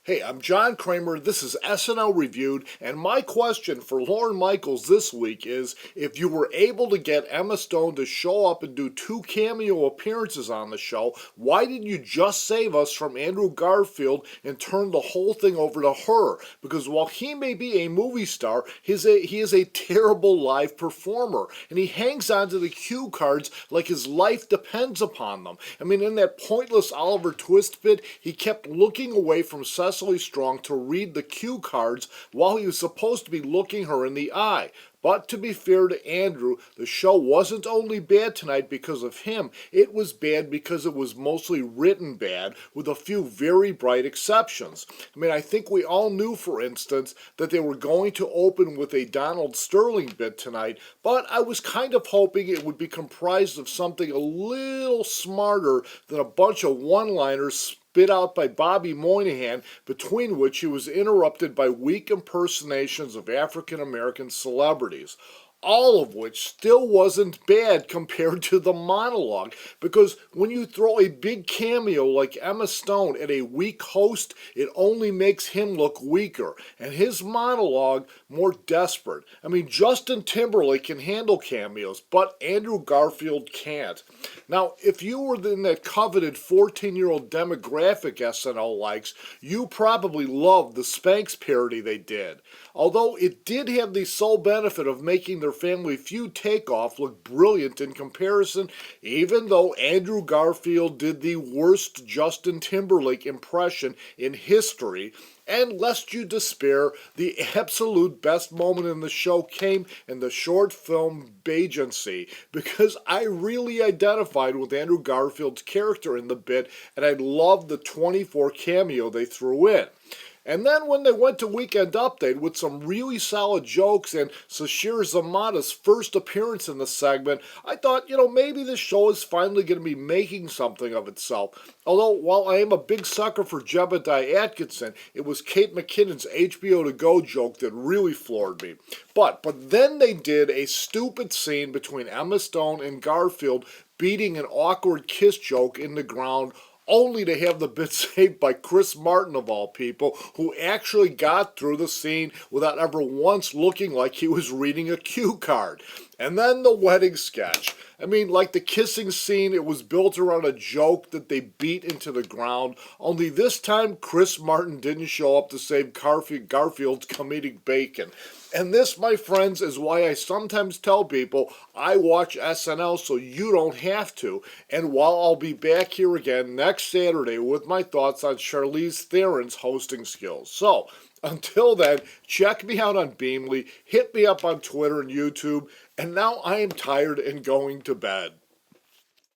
Hey, I'm John Kramer. This is SNL Reviewed, and my question for Lorne Michaels this week is if you were able to get Emma Stone to show up and do two cameo appearances on the show, why did you just save us from Andrew Garfield and turn the whole thing over to her? Because while he may be a movie star, he is a terrible live performer, and he hangs on to the cue cards like his life depends upon them. I mean, in that pointless Oliver Twist bit, he kept looking away from Cecily Strong to read the cue cards while he was supposed to be looking her in the eye. But to be fair to Andrew, the show wasn't only bad tonight because of him, it was bad because it was mostly written bad, with a few very bright exceptions. I mean, I think we all knew, for instance, that they were going to open with a Donald Sterling bit tonight, but I was kind of hoping it would be comprised of something a little smarter than a bunch of one-liners spit out by Bobby Moynihan, between which he was interrupted by weak impersonations of African American celebrities. All of which still wasn't bad compared to the monologue, because when you throw a big cameo like Emma Stone at a weak host, it only makes him look weaker, and his monologue more desperate. I mean, Justin Timberlake can handle cameos, but Andrew Garfield can't. Now, if you were in that coveted 14-year-old demographic SNL likes, you probably loved the Spanx parody they did. Although it did have the sole benefit of making their Family Feud takeoff look brilliant in comparison, even though Andrew Garfield did the worst Justin Timberlake impression in history. And lest you despair, the absolute best moment in the show came in the short film Beygency, because I really identified with Andrew Garfield's character in the bit, and I loved the 24 cameo they threw in. And then when they went to Weekend Update with some really solid jokes and Sashir Zamata's first appearance in the segment, I thought, maybe this show is finally going to be making something of itself. Although, while I am a big sucker for Jebediah Atkinson, it was Kate McKinnon's HBO To Go joke that really floored me. But then they did a stupid scene between Emma Stone and Garfield beating an awkward kiss joke in the ground, only to have the bit saved by Chris Martin, of all people, who actually got through the scene without ever once looking like he was reading a cue card. And then the wedding sketch. I mean, like the kissing scene, it was built around a joke that they beat into the ground, only this time Chris Martin didn't show up to save Garfield's comedic bacon. And this, my friends, is why I sometimes tell people I watch SNL so you don't have to. And while I'll be back here again next Saturday with my thoughts on Charlize Theron's hosting skills. So, until then, check me out on Beamly, hit me up on Twitter and YouTube, and now I am tired and going to bed.